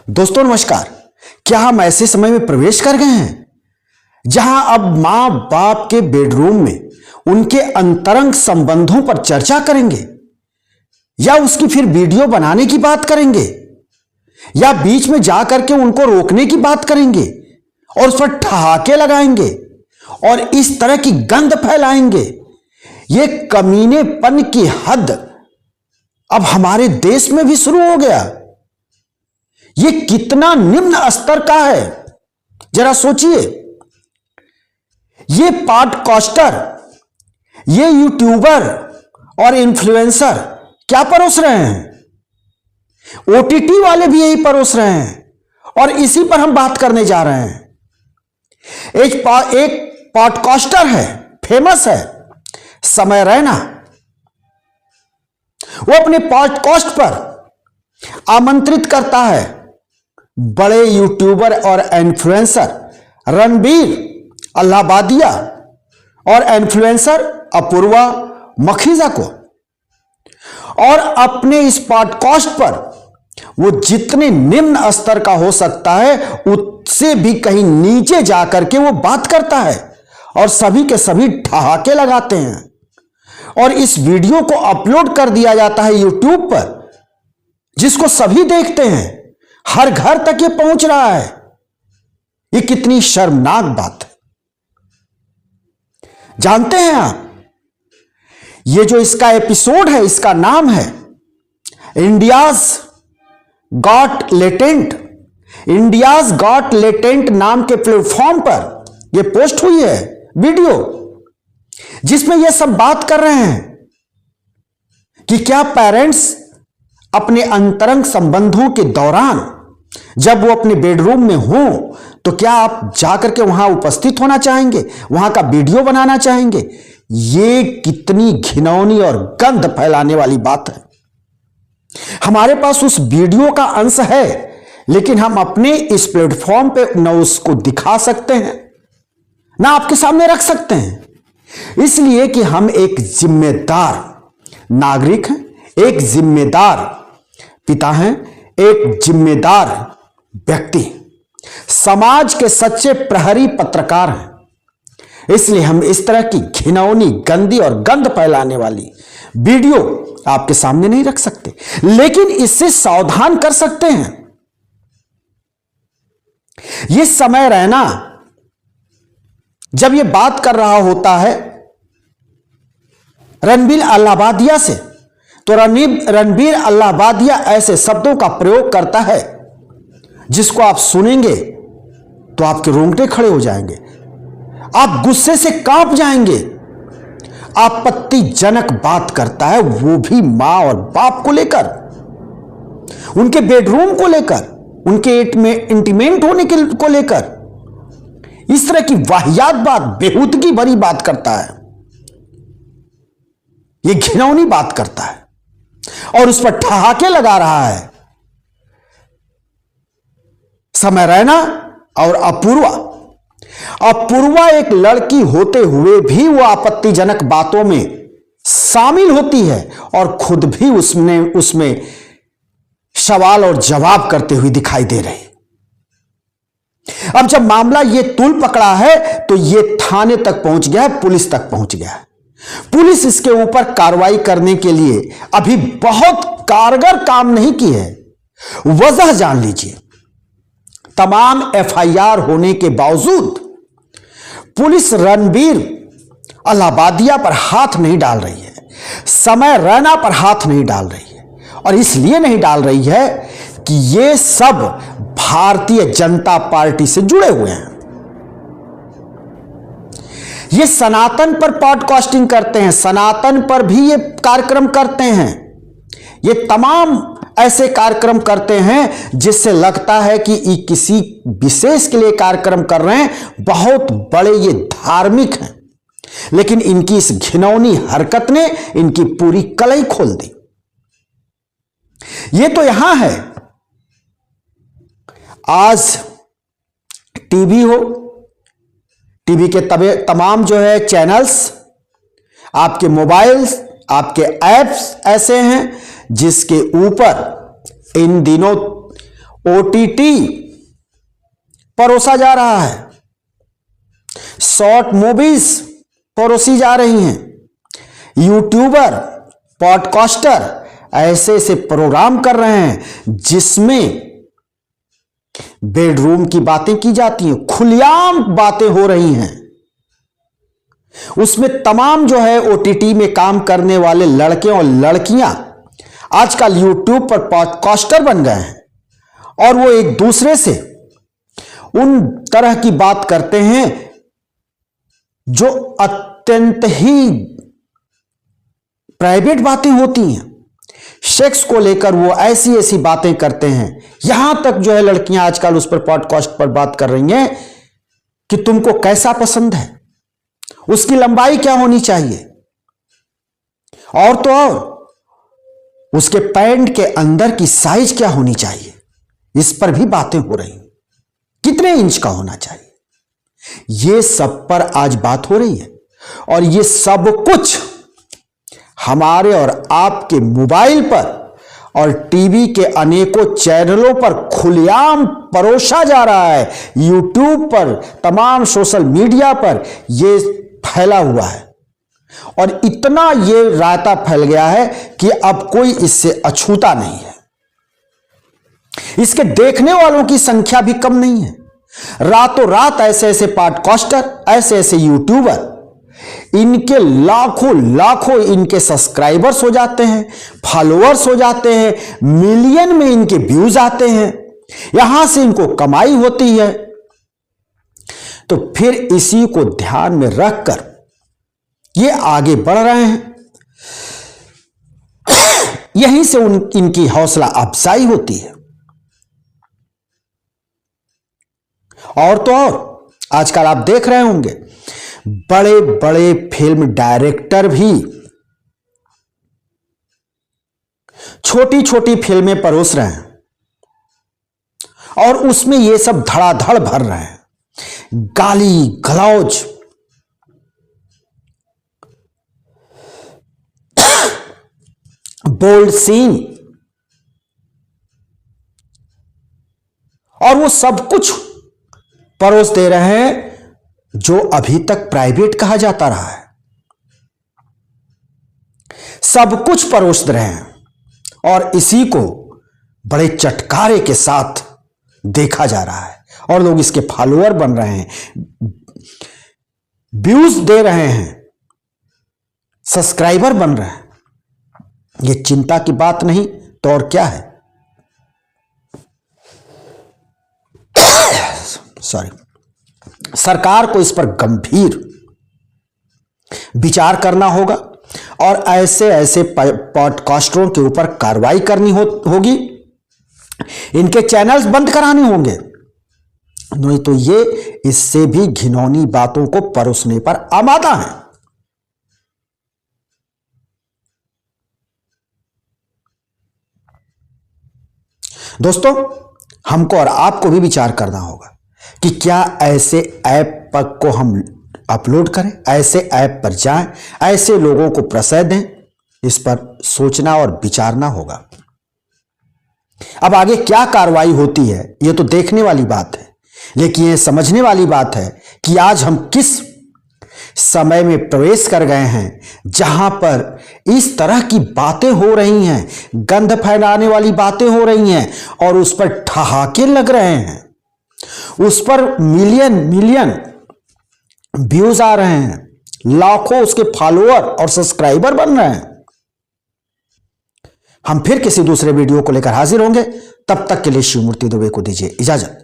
दोस्तों नमस्कार। क्या हम ऐसे समय में प्रवेश कर गए हैं जहां अब मां बाप के बेडरूम में उनके अंतरंग संबंधों पर चर्चा करेंगे, या उसकी फिर वीडियो बनाने की बात करेंगे, या बीच में जाकर के उनको रोकने की बात करेंगे और उस पर ठहाके लगाएंगे और इस तरह की गंध फैलाएंगे। ये कमीनेपन की हद अब हमारे देश में भी शुरू हो गया। ये कितना निम्न स्तर का है, जरा सोचिए। ये पॉडकास्टर, ये यूट्यूबर और इन्फ्लुएंसर क्या परोस रहे हैं? ओटीटी वाले भी यही परोस रहे हैं और इसी पर हम बात करने जा रहे हैं। एक पॉडकास्टर है, फेमस है, समय रैना। वो अपने पॉडकास्ट पर आमंत्रित करता है बड़े यूट्यूबर और इन्फ्लुएंसर रणबीर अल्लाहबादिया और इन्फ्लुएंसर अपूर्वा मखीजा को, और अपने इस पॉडकास्ट पर वो जितने निम्न स्तर का हो सकता है उससे भी कहीं नीचे जाकर के वो बात करता है और सभी के सभी ठहाके लगाते हैं और इस वीडियो को अपलोड कर दिया जाता है यूट्यूब पर, जिसको सभी देखते हैं। हर घर तक ये पहुंच रहा है। ये कितनी शर्मनाक बात है। जानते हैं आप, ये जो इसका एपिसोड है, इसका नाम है India's got latent. India's got latent नाम के प्लेटफॉर्म पर यह पोस्ट हुई है वीडियो, जिसमें यह सब बात कर रहे हैं कि क्या पेरेंट्स अपने अंतरंग संबंधों के दौरान जब वो अपने बेडरूम में हो तो क्या आप जाकर के वहां उपस्थित होना चाहेंगे, वहां का वीडियो बनाना चाहेंगे? ये कितनी घिनौनी और गंध फैलाने वाली बात है। हमारे पास उस वीडियो का अंश है, लेकिन हम अपने इस प्लेटफॉर्म पे न उसको दिखा सकते हैं, ना आपके सामने रख सकते हैं, इसलिए कि हम एक जिम्मेदार नागरिक हैं, एक जिम्मेदार पिता हैं, एक जिम्मेदार व्यक्ति, समाज के सच्चे प्रहरी पत्रकार हैं। इसलिए हम इस तरह की घिनौनी, गंदी और गंध फैलाने वाली वीडियो आपके सामने नहीं रख सकते, लेकिन इससे सावधान कर सकते हैं। यह समय रैना जब यह बात कर रहा होता है रणबीर अल्लाहबादिया से, तो रणबीर अल्लाहबादिया ऐसे शब्दों का प्रयोग करता है जिसको आप सुनेंगे तो आपके रोंगटे खड़े हो जाएंगे, आप गुस्से से कांप जाएंगे। आपत्तिजनक बात करता है, वो भी मां और बाप को लेकर, उनके बेडरूम को लेकर, उनके इंटीमेट होने को लेकर। इस तरह की वाहियात बात, बेहूदगी भरी बात करता है, ये घिनौनी बात करता है और उस पर ठहाके लगा रहा है समय रैना और अपूर्वा एक लड़की होते हुए भी वो आपत्तिजनक बातों में शामिल होती है और खुद भी उसमें सवाल और जवाब करते हुए दिखाई दे रही। अब जब मामला ये तूल पकड़ा है तो ये थाने तक पहुंच गया है, पुलिस तक पहुंच गया है। पुलिस इसके ऊपर कार्रवाई करने के लिए अभी बहुत कारगर काम नहीं की है। वजह जान लीजिए, तमाम एफआईआर होने के बावजूद पुलिस रणबीर अल्लाहबादिया पर हाथ नहीं डाल रही है, समय रैना पर हाथ नहीं डाल रही है, और इसलिए नहीं डाल रही है कि ये सब भारतीय जनता पार्टी से जुड़े हुए हैं। ये सनातन पर पॉडकास्टिंग करते हैं, सनातन पर भी ये कार्यक्रम करते हैं। ये तमाम ऐसे कार्यक्रम करते हैं जिससे लगता है कि ये किसी विशेष के लिए कार्यक्रम कर रहे हैं, बहुत बड़े ये धार्मिक हैं, लेकिन इनकी इस घिनौनी हरकत ने इनकी पूरी कलई खोल दी। ये तो यहां है, आज टीवी हो, टीवी के तमाम जो है चैनल्स, आपके मोबाइल्स, आपके ऐप्स ऐसे हैं जिसके ऊपर इन दिनों ओटीटी परोसा जा रहा है, शॉर्ट मूवीज परोसी जा रही हैं, यूट्यूबर, पॉडकास्टर ऐसे ऐसे प्रोग्राम कर रहे हैं जिसमें बेडरूम की बातें की जाती हैं, खुलेआम बातें हो रही हैं। उसमें तमाम जो है ओटीटी में काम करने वाले लड़के और लड़कियां आजकल यूट्यूब पर पॉडकास्टर बन गए हैं और वो एक दूसरे से उन तरह की बात करते हैं जो अत्यंत ही प्राइवेट बातें होती हैं। सेक्स को लेकर वो ऐसी ऐसी बातें करते हैं, यहां तक जो है लड़कियां आजकल उस पर पॉडकास्ट पर बात कर रही हैं कि तुमको कैसा पसंद है, उसकी लंबाई क्या होनी चाहिए, और तो और उसके पैंट के अंदर की साइज क्या होनी चाहिए, इस पर भी बातें हो रही, कितने इंच का होना चाहिए, ये सब पर आज बात हो रही है। और ये सब कुछ हमारे और आपके मोबाइल पर और टीवी के अनेकों चैनलों पर खुलेआम परोसा जा रहा है। यूट्यूब पर, तमाम सोशल मीडिया पर ये फैला हुआ है और इतना ये रायता फैल गया है कि अब कोई इससे अछूता नहीं है। इसके देखने वालों की संख्या भी कम नहीं है। रातों रात ऐसे ऐसे पॉडकास्टर, ऐसे ऐसे यूट्यूबर, इनके लाखों लाखों इनके सब्सक्राइबर्स हो जाते हैं, फॉलोअर्स हो जाते हैं, मिलियन में इनके व्यूज आते हैं, यहां से इनको कमाई होती है। तो फिर इसी को ध्यान में रखकर ये आगे बढ़ रहे हैं, यहीं से इनकी हौसला अफजाई होती है। और तो और आजकल आप देख रहे होंगे बड़े बड़े फिल्म डायरेक्टर भी छोटी छोटी फिल्में परोस रहे हैं और उसमें ये सब धड़ाधड़ भर रहे हैं, गाली गलौज, बोल्ड सीन, और वो सब कुछ परोस दे रहे हैं जो अभी तक प्राइवेट कहा जाता रहा है। सब कुछ परोस रहे हैं और इसी को बड़े चटकारे के साथ देखा जा रहा है और लोग इसके फॉलोअर बन रहे हैं, व्यूज दे रहे हैं, सब्सक्राइबर बन रहे हैं। ये चिंता की बात नहीं तो और क्या है। सॉरी, सरकार को इस पर गंभीर विचार करना होगा और ऐसे ऐसे पॉडकास्टरों के ऊपर कार्रवाई करनी होगी, इनके चैनल्स बंद कराने होंगे, नहीं तो ये इससे भी घिनौनी बातों को परोसने पर आमादा है। दोस्तों, हमको और आपको भी विचार करना होगा कि क्या ऐसे ऐप पर को हम अपलोड करें, ऐसे ऐप पर जाएं, ऐसे लोगों को प्रश्रय दें। इस पर सोचना और विचारना होगा। अब आगे क्या कार्रवाई होती है ये तो देखने वाली बात है, लेकिन ये समझने वाली बात है कि आज हम किस समय में प्रवेश कर गए हैं जहां पर इस तरह की बातें हो रही हैं, गंध फैलाने वाली बातें हो रही हैं और उस पर ठहाके लग रहे हैं, उस पर मिलियन मिलियन व्यूज आ रहे हैं, लाखों उसके फॉलोअर और सब्सक्राइबर बन रहे हैं। हम फिर किसी दूसरे वीडियो को लेकर हाजिर होंगे, तब तक के लिए शिवमूर्ति दुबे को दीजिए इजाजत।